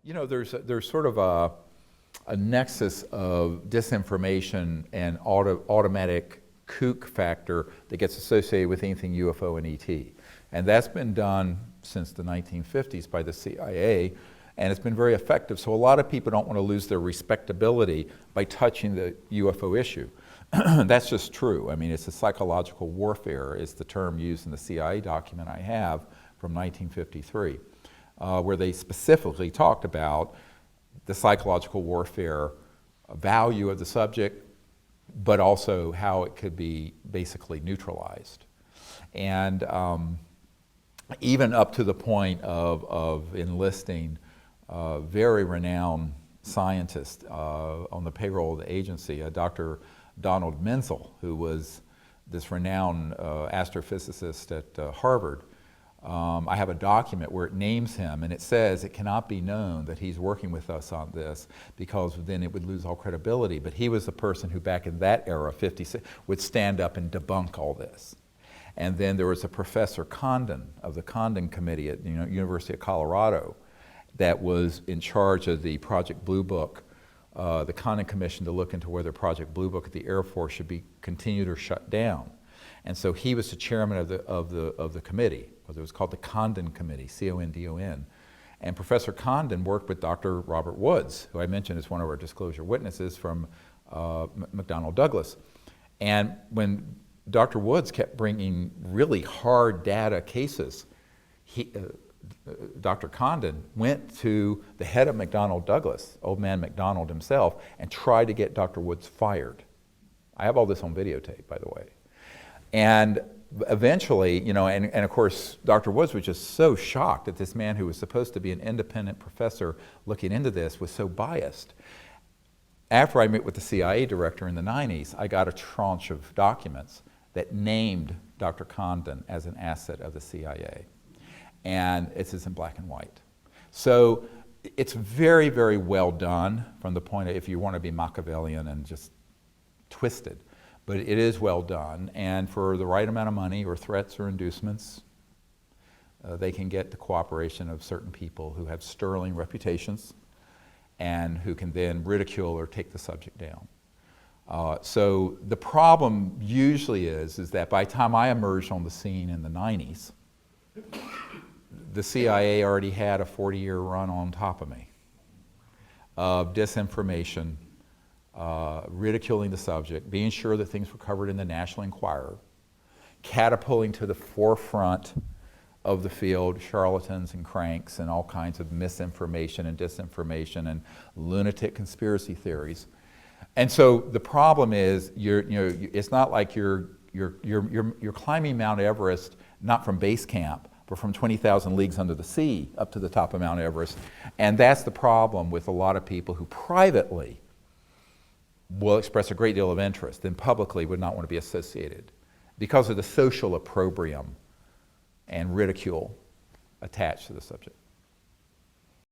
You know, there's sort of a nexus of disinformation and automatic kook factor that gets associated with anything UFO and ET. And that's been done since the 1950s by the CIA, and it's been very effective. So a lot of people don't want to lose their respectability by touching the UFO issue. That's just true. I mean, it's a psychological warfare is the term used in the CIA document I have from 1953, where they specifically talked about the psychological warfare value of the subject, but also how it could be basically neutralized. And even up to the point of enlisting very renowned scientists on the payroll of the agency, Dr. Donald Menzel, who was this renowned astrophysicist at Harvard. I have a document where it names him, and it says it cannot be known that he's working with us on this because then it would lose all credibility. But he was the person who back in that era, 56, would stand up and debunk all this. And then there was a Professor Condon of the Condon Committee at the University of Colorado that was in charge of the Project Blue Book, the Condon Commission, to look into whether Project Blue Book at the Air Force should be continued or shut down. And so he was the chairman of the committee. It was called the Condon Committee, C-O-N-D-O-N. And Professor Condon worked with Dr. Robert Woods, who I mentioned is one of our disclosure witnesses from McDonnell Douglas. And when Dr. Woods kept bringing really hard data cases, Dr. Condon went to the head of McDonnell Douglas, old man McDonald himself, and tried to get Dr. Woods fired. I have all this on videotape, by the way. And eventually, and of course, Dr. Woods was just so shocked that this man who was supposed to be an independent professor looking into this was so biased. After I met with the CIA director in the 90s, I got a tranche of documents that named Dr. Condon as an asset of the CIA. And it's in black and white. So it's very, very well done from the point of, if you want to be Machiavellian and just twisted. But it is well done, and for the right amount of money or threats or inducements, they can get the cooperation of certain people who have sterling reputations and who can then ridicule or take the subject down. So the problem usually is that by the time I emerged on the scene in the 90s, the CIA already had a 40-year run on top of me of disinformation, ridiculing the subject, being sure that things were covered in the National Enquirer, catapulting to the forefront of the field charlatans and cranks and all kinds of misinformation and disinformation and lunatic conspiracy theories. And so the problem is, it's not like you're climbing Mount Everest not from base camp, but from 20,000 leagues under the sea up to the top of Mount Everest. And that's the problem with a lot of people who privately will express a great deal of interest and publicly would not want to be associated because of the social opprobrium and ridicule attached to the subject.